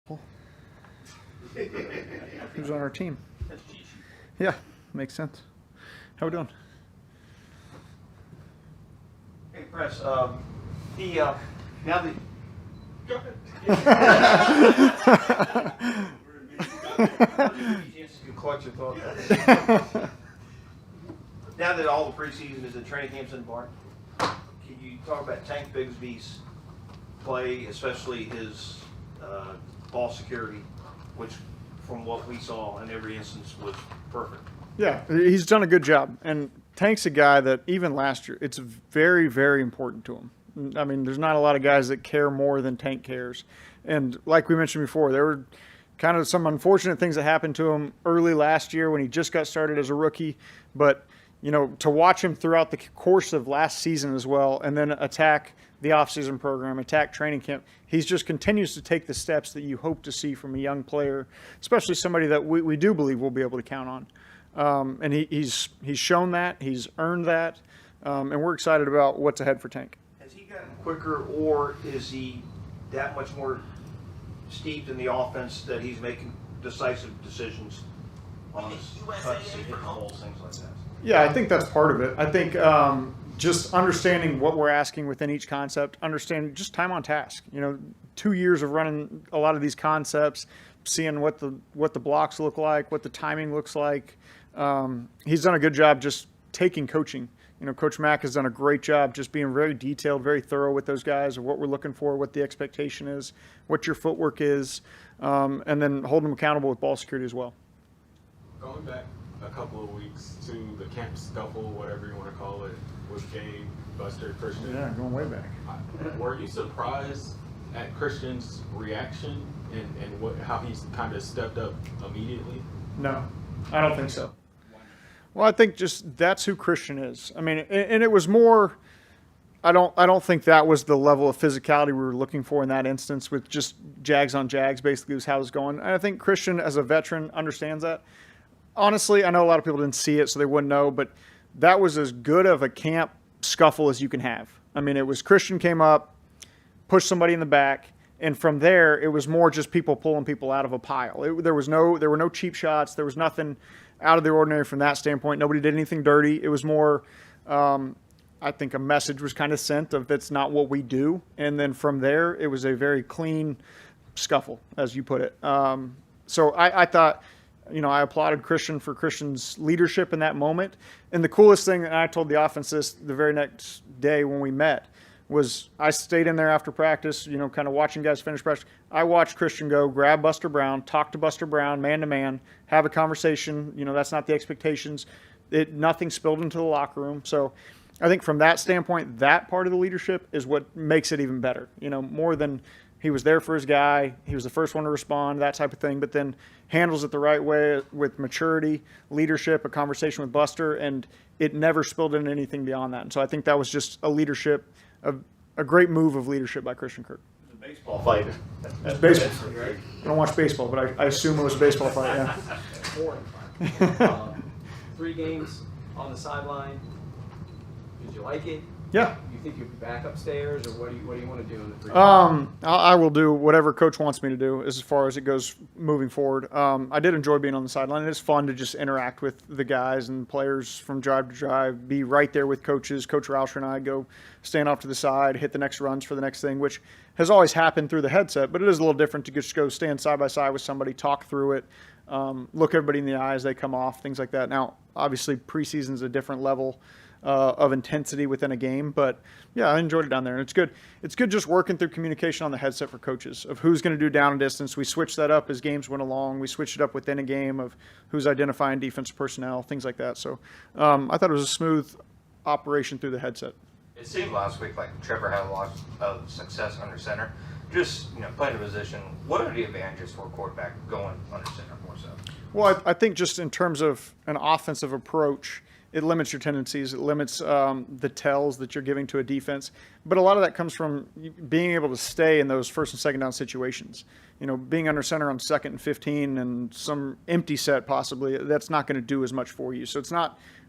Who's on our team? Yeah, makes sense. How we doing? Hey, Press. Now that you collect your thoughts. Now that all the preseason is in training camps in Barn, can you talk about Tank Bigsby's play, especially his ball security, which, from what we saw in every instance, was perfect. Yeah, he's done a good job. And Tank's a guy that even last year, it's very, very important to him. I mean, there's not a lot of guys that care more than Tank cares. And like we mentioned before, there were kind of some unfortunate things that happened to him early last year when he just got started as a rookie. But, you know, to watch him throughout the course of last season as well, and then attack the offseason program, attack training camp, he just continues to take the steps that you hope to see from a young player, especially somebody that we do believe we'll be able to count on. And he's shown that, he's earned that, and we're excited about what's ahead for Tank. Has he gotten quicker, or is he that much more steeped in the offense that he's making decisive decisions on his cuts, holes, things like that? Yeah, I think that's part of it. I think just understanding what we're asking within each concept, understanding just time on task. You know, 2 years of running a lot of these concepts, seeing what the blocks look like, what the timing looks like. He's done a good job just taking coaching. You know, Coach Mack has done a great job just being very detailed, very thorough with those guys of what we're looking for, what the expectation is, what your footwork is, and then holding them accountable with ball security as well. Going back a couple of weeks to the camp scuffle, whatever you want to call it, with Gabe, Buster, Christian. Yeah, going way back. Were you surprised at Christian's reaction and how he's kind of stepped up immediately? No, I don't think so. Well, I think just that's who Christian is. I mean, and it was more. I don't think that was the level of physicality we were looking for in that instance with just Jags on Jags. Basically, was how it was going. And I think Christian, as a veteran, understands that. Honestly, I know a lot of people didn't see it, so they wouldn't know, but that was as good of a camp scuffle as you can have. I mean, it was Christian came up, pushed somebody in the back, and from there, it was more just people pulling people out of a pile. There were no cheap shots. There was nothing out of the ordinary from that standpoint. Nobody did anything dirty. It was more, I think a message was kind of sent of that's not what we do. And then from there, it was a very clean scuffle, as you put it. So I thought, you know, I applauded Christian for Christian's leadership in that moment. And the coolest thing, and I told the offense this the very next day when we met, was I stayed in there after practice, you know, kind of watching guys finish practice. I watched Christian go grab Buster Brown, talk to Buster Brown man-to-man, have a conversation. You know, that's not the expectations. Nothing spilled into the locker room. So I think from that standpoint, that part of the leadership is what makes it even better. You know, more than he was there for his guy, he was the first one to respond, that type of thing, but then handles it the right way with maturity, leadership, a conversation with Buster, and it never spilled into anything beyond that. And so I think that was just a great move of leadership by Christian Kirk. It was a baseball fight. It's baseball. Right? I don't watch baseball, but I assume it was a baseball fight, yeah. Boring fight. 3 games on the sideline. Did you like it? Yeah. You think you'll be back upstairs, or what do you want to do in the 3 I will do whatever Coach wants me to do as far as it goes moving forward. I did enjoy being on the sideline. It's fun to just interact with the guys and players from drive to drive, be right there with coaches. Coach Rauscher and I go stand off to the side, hit the next runs for the next thing, which has always happened through the headset, but it is a little different to just go stand side by side with somebody, talk through it, look everybody in the eye as they come off, things like that. Now, obviously, preseason is a different level of intensity within a game, but yeah, I enjoyed it down there. And it's good. It's good just working through communication on the headset for coaches of who's going to do down and distance. We switched that up as games went along. We switched it up within a game of who's identifying defensive personnel, things like that. So I thought it was a smooth operation through the headset. It seemed last week like Trevor had a lot of success under center. Just, you know, playing the position, what are the advantages for a quarterback going under center more so? Well, I think just in terms of an offensive approach, it limits your tendencies. It limits the tells that you're giving to a defense. But a lot of that comes from being able to stay in those first and second down situations. You know, being under center on 2nd and 15 and some empty set possibly, that's not going to do as much for you. So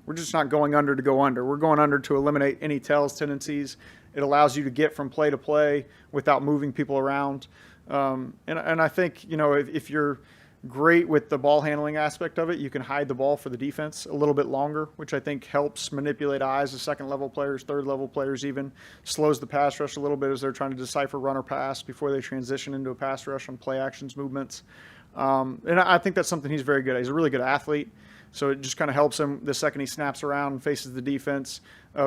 we're just not going under to go under. We're going under to eliminate any tells tendencies. It allows you to get from play to play without moving people around. And I think, if you're great with the ball handling aspect of it, you can hide the ball for the defense a little bit longer, which I think helps manipulate eyes of second level players, third level players even, slows the pass rush a little bit as they're trying to decipher run or pass before they transition into a pass rush on play actions movements. And I think that's something he's very good at. He's a really good athlete. So it just kind of helps him the second he snaps around and faces the defense,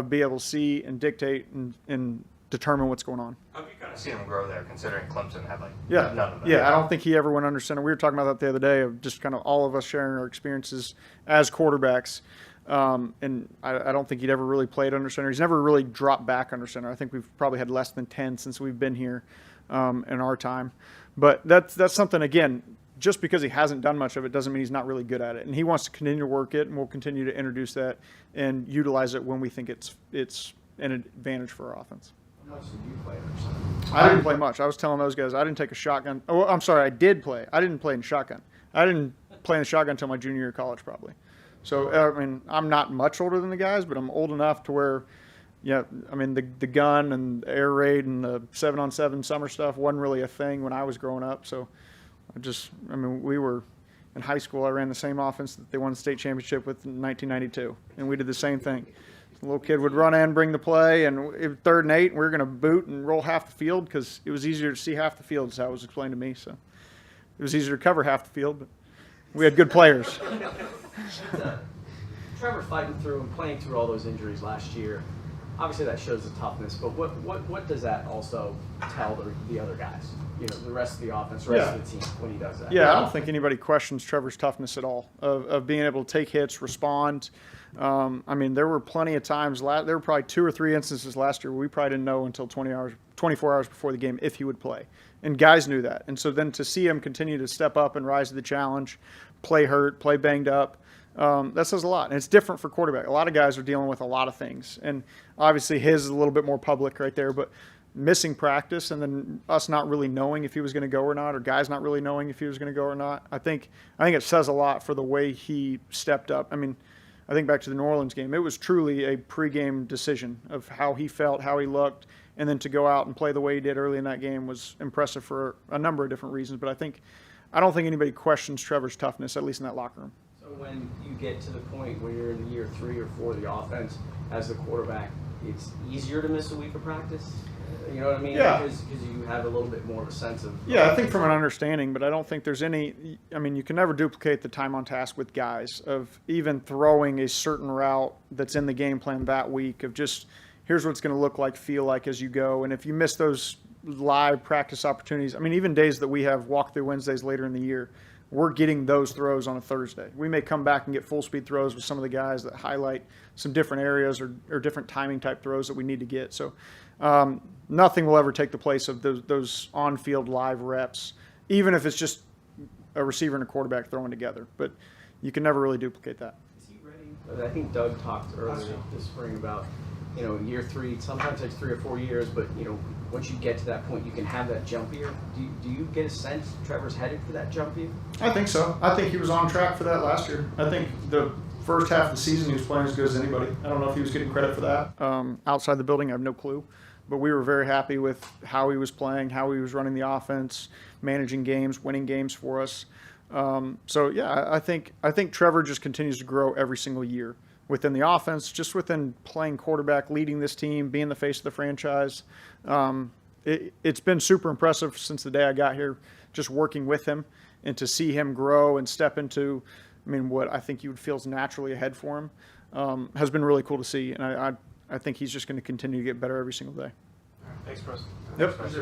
be able to see and dictate and determine what's going on. Have you kind of seen him grow there, considering Clemson had none of that? Yeah, I don't think he ever went under center. We were talking about that the other day, of just kind of all of us sharing our experiences as quarterbacks. And I don't think he'd ever really played under center. He's never really dropped back under center. I think we've probably had less than 10 since we've been here in our time. But that's something, again, just because he hasn't done much of it doesn't mean he's not really good at it. And he wants to continue to work it, and we'll continue to introduce that and utilize it when we think it's an advantage for our offense. How much did you play under center? I didn't play much. I was telling those guys I didn't take a shotgun. Oh, I'm sorry, I did play. I didn't play in shotgun. I didn't play in shotgun until my junior year of college probably. So, I'm not much older than the guys, but I'm old enough to where, the gun and the air raid and the 7-on-7 summer stuff wasn't really a thing when I was growing up. So we were in high school. I ran the same offense that they won the state championship with in 1992, and we did the same thing. The little kid would run in, bring the play, and it was 3rd and 8, and we were going to boot and roll half the field because it was easier to see half the field, is how it was explained to me. So it was easier to cover half the field, but we had good players. Trevor fighting through and playing through all those injuries last year, obviously that shows the toughness, but what does that also tell the other guys? The rest of the offense, the rest of the team when he does that? Yeah, I don't think anybody questions Trevor's toughness at all, of being able to take hits, respond. There were plenty of times, there were probably 2 or 3 instances last year where we probably didn't know until 24 hours before the game if he would play. And guys knew that. And so then to see him continue to step up and rise to the challenge, play hurt, play banged up, that says a lot. And it's different for quarterback. A lot of guys are dealing with a lot of things. And obviously his is a little bit more public right there, but missing practice and then us not really knowing if he was going to go or not, or guys not really knowing if he was going to go or not, I think it says a lot for the way he stepped up. I think back to the New Orleans game, it was truly a pregame decision of how he felt, how he looked, and then to go out and play the way he did early in that game was impressive for a number of different reasons. But I don't think anybody questions Trevor's toughness, at least in that locker room. So when you get to the point where you're in year 3 or 4 of the offense as the quarterback, it's easier to miss a week of practice? You know what I mean? Yeah. Because you have a little bit more of a sense of... Yeah, I think from an understanding, but I don't think there's any... you can never duplicate the time on task with guys of even throwing a certain route that's in the game plan that week of just, here's what it's going to look like, feel like as you go. And if you miss those live practice opportunities, even even that we have walkthrough Wednesdays later in the year, we're getting those throws on a Thursday. We may come back and get full speed throws with some of the guys that highlight some different areas or different timing type throws that we need to get. So nothing will ever take the place of those on-field live reps, even if it's just a receiver and a quarterback throwing together. But you can never really duplicate that. Is he ready? I think Doug talked earlier this spring about, year 3, sometimes takes 3 or 4 years, but, once you get to that point, you can have that jump year. Do you get a sense Trevor's headed for that jump year? I think so. I think he was on track for that last year. I think the first half of the season he was playing as good as anybody. I don't know if he was getting credit for that. Outside the building, I have no clue. But we were very happy with how he was playing, how he was running the offense, managing games, winning games for us. I think Trevor just continues to grow every single year within the offense, just within playing quarterback, leading this team, being the face of the franchise. It's been super impressive since the day I got here, just working with him and to see him grow and step into, what I think you would feel is naturally ahead for him, has been really cool to see. And I think he's just going to continue to get better every single day. Thanks, Preston. Yep. Thanks,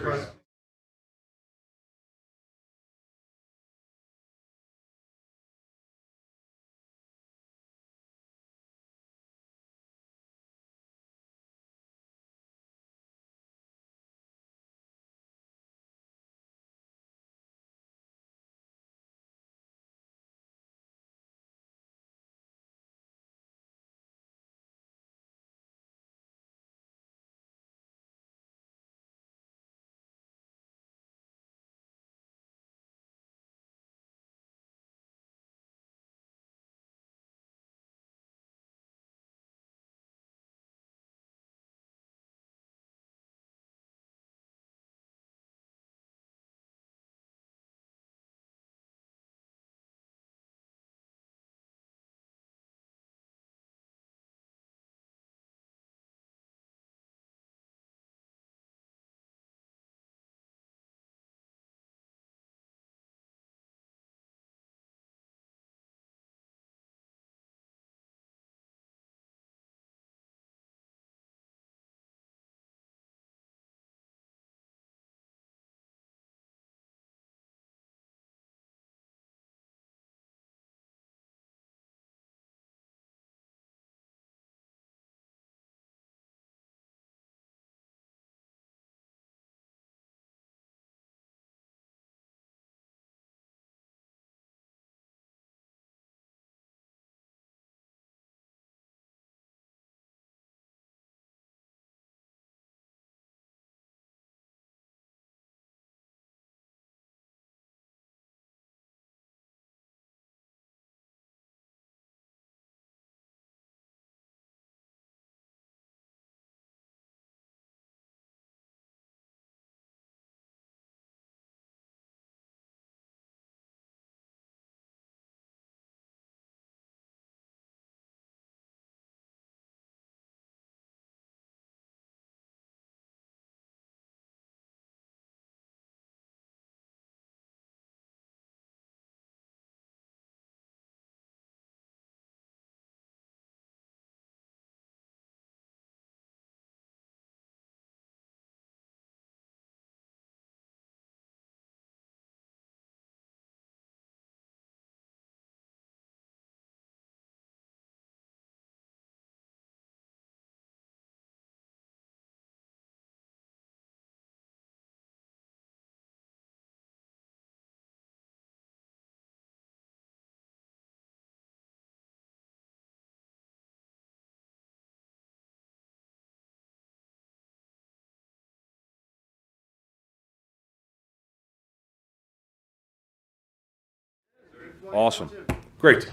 Awesome. Great.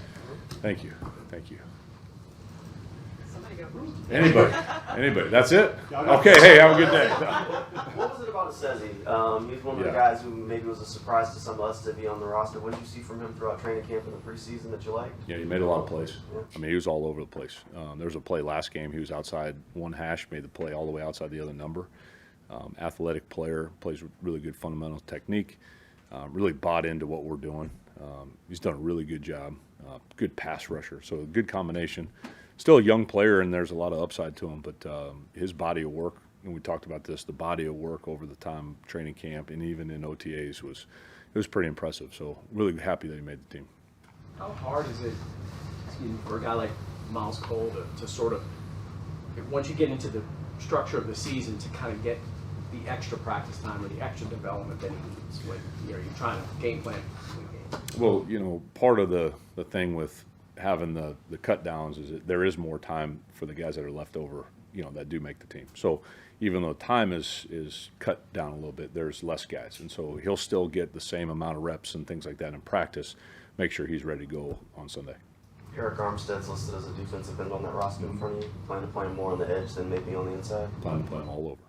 Thank you. Thank you. Anybody. That's it? Okay, hey, have a good day. What was it about Assezi? He's one of the Yeah. guys who maybe was a surprise to some of us to be on the roster. What did you see from him throughout training camp in the preseason that you liked? Yeah, he made a lot of plays. I mean, he was all over the place. There was a play last game. He was outside one hash, made the play all the way outside the other number. Athletic player, plays with really good fundamental technique. Really bought into what we're doing. He's done a really good job. Good pass rusher, so a good combination. Still a young player, and there's a lot of upside to him, but his body of work, and we talked about this, the body of work over the time training camp and even in OTAs was pretty impressive. So really happy that he made the team. How hard is it, for a guy like Miles Cole to sort of, once you get into the structure of the season, to kind of get the extra practice time or the extra development that he needs when you're trying to game plan between games? Well, part of the thing with having the cut downs is that there is more time for the guys that are left over, that do make the team. So even though time is cut down a little bit, there's less guys. And so he'll still get the same amount of reps and things like that in practice, make sure he's ready to go on Sunday. Eric Armstead's listed as a defensive end on that roster in front of you. Plan to play him more on the edge than maybe on the inside? Plan to play him all over.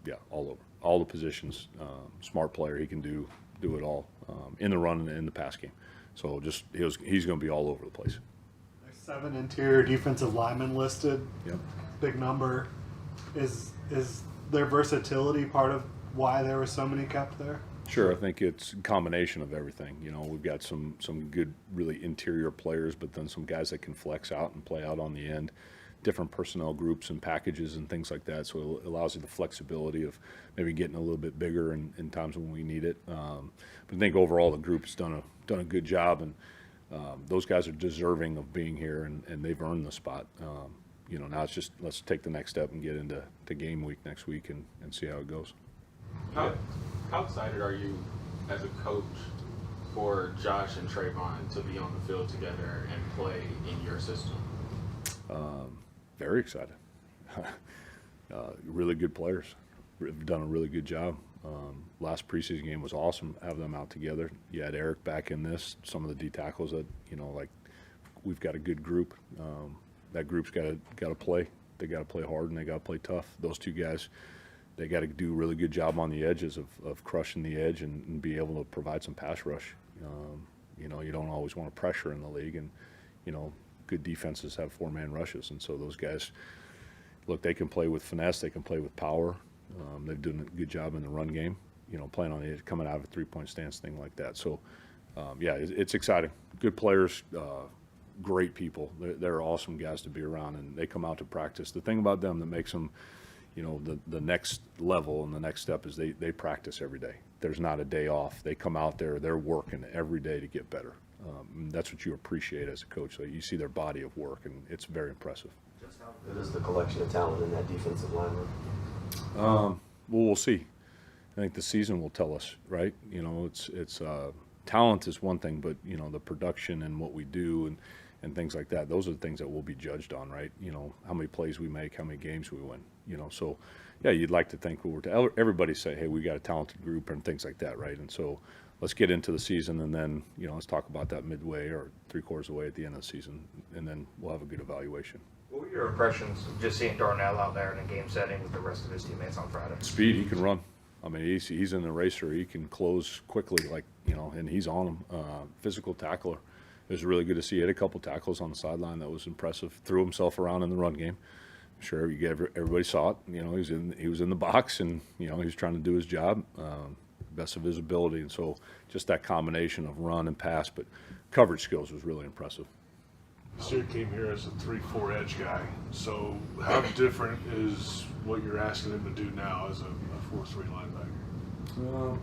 Yeah, all over. All the positions. Smart player. He can do it all in the run and in the pass game. So he's going to be all over the place. There's 7 interior defensive linemen listed. Yep. Big number. Is their versatility part of why there were so many kept there? Sure, I think it's a combination of everything. We've got some good, really interior players, but then some guys that can flex out and play out on the end. Different personnel groups and packages and things like that. So it allows you the flexibility of maybe getting a little bit bigger in times when we need it. But I think overall the group's done a good job, and those guys are deserving of being here, and they've earned the spot. Now it's just let's take the next step and get into game week next week and see how it goes. How excited are you as a coach for Josh and Trayvon to be on the field together and play in your system? Very excited. Really good players. Have done a really good job. Last preseason game was awesome. Have them out together. You had Eric back in this. Some of the D tackles that we've got a good group. That group's got to play. They got to play hard and they got to play tough. Those two guys, they got to do a really good job on the edges of crushing the edge and be able to provide some pass rush. You don't always want to pressure in the league, and good defenses have 4-man rushes, and so those guys, look, they can play with finesse, they can play with power. They've done a good job in the run game, playing on the edge, coming out of a 3-point stance, thing like that. So, it's exciting. Good players, great people. They're awesome guys to be around, and they come out to practice. The thing about them that makes them, the next level and the next step is they practice every day. There's not a day off. They come out there, they're working every day to get better. That's what you appreciate as a coach. So you see their body of work, and it's very impressive. Just how good is the collection of talent in that defensive line room? Well, we'll see. I think the season will tell us, right? It's talent is one thing, but the production and what we do and things like that, those are the things that we'll be judged on, right? How many plays we make, how many games we win. So yeah, you'd like to think everybody say, hey, we got a talented group and things like that, right? And so let's get into the season, and then let's talk about that midway or 3/4 of the way at the end of the season, and then we'll have a good evaluation. What were your impressions of just seeing Darnell out there in a game setting with the rest of his teammates on Friday? Speed, he can run. I mean, he's an eraser. He can close quickly, and he's on him. Physical tackler. It was really good to see. He had a couple tackles on the sideline that was impressive. Threw himself around in the run game. I'm sure everybody saw it. He was in the box, and he was trying to do his job. Best of his ability, and so just that combination of run and pass, but coverage skills was really impressive. Sid came here as a 3-4 edge guy, so how different is what you're asking him to do now as a 4-3 linebacker?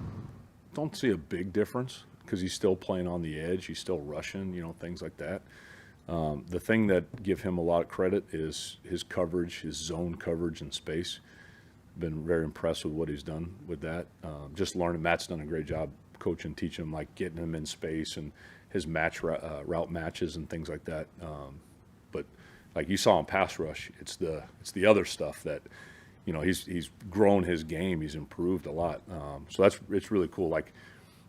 Don't see a big difference because he's still playing on the edge. He's still rushing, things like that. The thing that give him a lot of credit is his coverage, his zone coverage in space. Been very impressed with what he's done with that. Just learning. Matt's done a great job coaching, teaching him, getting him in space and his route matches and things like that. But like you saw in pass rush, it's the other stuff that he's grown his game. He's improved a lot. So it's really cool.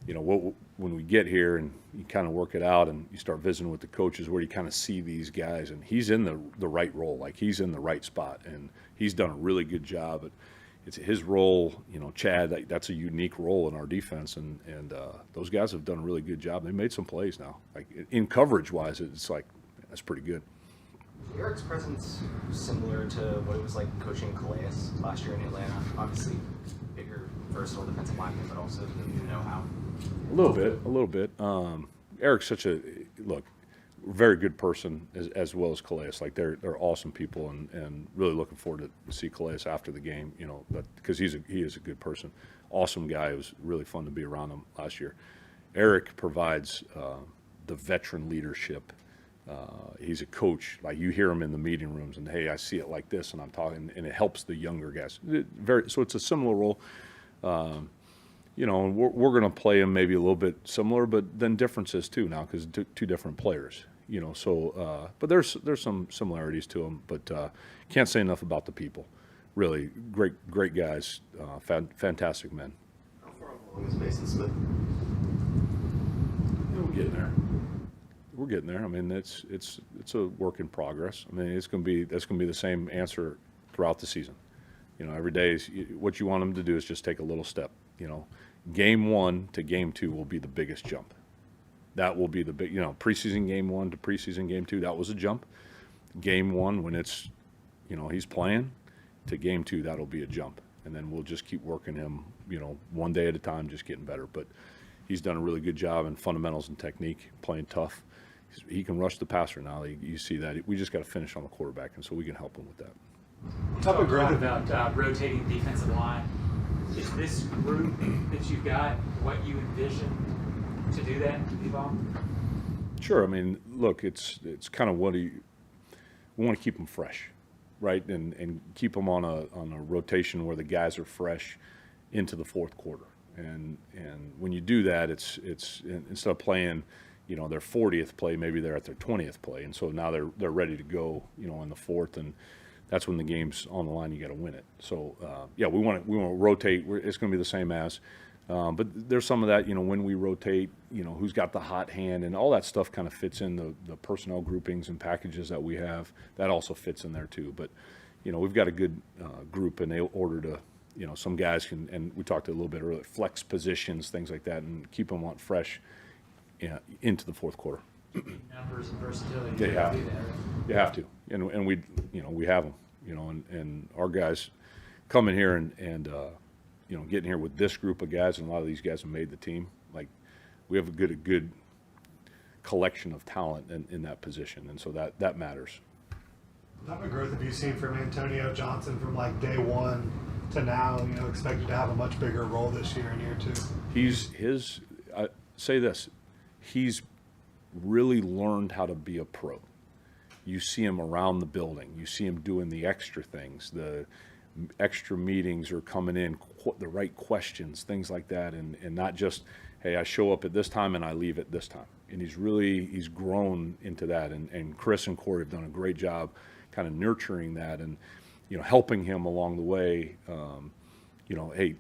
you know, when we get here and you kind of work it out and you start visiting with the coaches, where you kind of see these guys, and he's in the right role, like he's in the right spot, and he's done a really good job. It's his role, you know, Chad. That's a unique role in our defense, and those guys have done a really good job. They made some plays now, like in coverage wise. It's like that's pretty good. Eric's presence similar to what it was like coaching Calais last year in Atlanta. Obviously, bigger, versatile defensive lineman, but also the know-how. A little bit. Eric's such a very good person as well as Calais. Like they're awesome people, and really looking forward to see Calais after the game. You know, because he is a good person, awesome guy. It was really fun to be around him last year. Eric provides the veteran leadership. He's a coach. Like you hear him in the meeting rooms, and hey, I see it like this, and I'm talking, and it helps the younger guys. So it's a similar role. You know, and we're going to play him maybe a little bit similar, but then differences too now because two different players. You know, so but there's some similarities to them, but can't say enough about the people. Really great guys, fantastic men. How far along is Mason Smith? Yeah, we're getting there. I mean, it's a work in progress. I mean, that's going to be the same answer throughout the season. You know, every day what you want them to do is just take a little step. You know, game 1 to game 2 will be the biggest jump. That will be the big, you know, preseason game 1 to preseason game 2, that was a jump. Game 1, when it's, you know, he's playing, to game 2, that'll be a jump. And then we'll just keep working him, you know, one day at a time, just getting better. But he's done a really good job in fundamentals and technique, playing tough. He can rush the passer now. You see that. We just got to finish on the quarterback, and so we can help him with that. Talk about rotating defensive line. Is this group that you've got what you envision to do that, Evolve? Sure. I mean, look, it's kind of we want to keep them fresh, right, and keep them on a rotation where the guys are fresh into the fourth quarter. And when you do that, it's instead of playing, you know, their 40th play, maybe they're at their 20th play, and so now they're ready to go, you know, in the fourth, and that's when the game's on the line. You got to win it. So yeah, we want to rotate. It's going to be the same as, but there's some of that, you know, when we rotate, you know, who's got the hot hand and all that stuff kind of fits in the personnel groupings and packages that we have. That also fits in there too. But you know, we've got a good group, and they order to, you know, some guys can, and we talked a little bit earlier, flex positions, things like that, and keep them on fresh, into the fourth quarter. Numbers and versatility. Yeah, you have to, and we, you know, we have them, you know, and our guys coming here and you know, getting here with this group of guys, and a lot of these guys have made the team. Like, we have a good collection of talent in that position, and so that matters. What type of growth have you seen from Antonio Johnson from like day one to now? You know, expected to have a much bigger role this year in year 2. I say this, he's really learned how to be a pro. You see him around the building. You see him doing the extra things. The extra meetings are coming in, the right questions, things like that, and not just, hey, I show up at this time and I leave at this time. And he's grown into that. And Chris and Corey have done a great job kind of nurturing that and, you know, helping him along the way. You know, hey,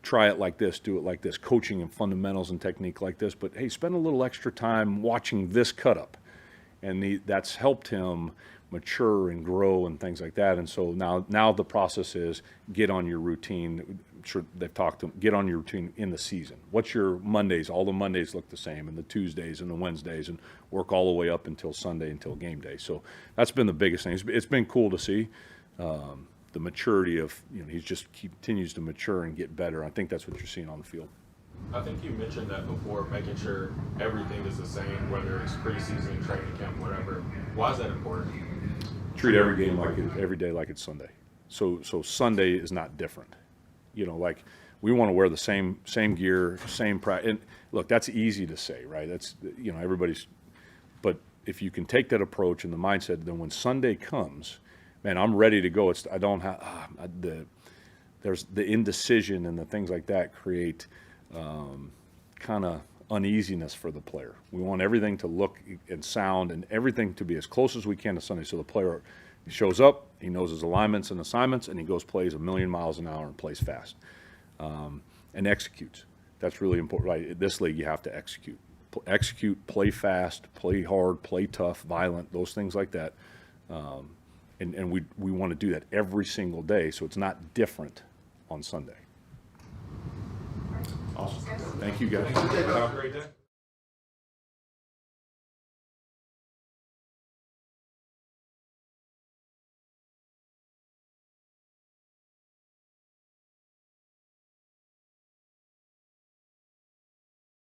try it like this, do it like this, coaching and fundamentals and technique like this, but hey, spend a little extra time watching this cut up. And that's helped him mature and grow and things like that. And so now the process is get on your routine. I'm sure they've talked to him, get on your routine in the season. What's your Mondays? All the Mondays look the same, and the Tuesdays and the Wednesdays, and work all the way up until Sunday, until game day. So that's been the biggest thing. It's been cool to see. The maturity of, you know, he just continues to mature and get better. I think that's what you're seeing on the field. I think you mentioned that before, making sure everything is the same, whether it's preseason, training camp, whatever. Why is that important? Treat every game every day like it's Sunday. So Sunday is not different. You know, like we want to wear the same gear, same practice. And look, that's easy to say, right? That's, you know, everybody's. But if you can take that approach and the mindset, then when Sunday comes, man, I'm ready to go. I don't have there's the indecision and the things like that create kind of uneasiness for the player. We want everything to look and sound and everything to be as close as we can to Sunday. So the player shows up, he knows his alignments and assignments, and he goes plays 1,000,000 miles an hour and plays fast and executes. That's really important. Right? In this league, you have to execute. Execute, play fast, play hard, play tough, violent, those things like that. And we want to do that every single day, so it's not different on Sunday. Awesome. Thank you, guys. Have a great day.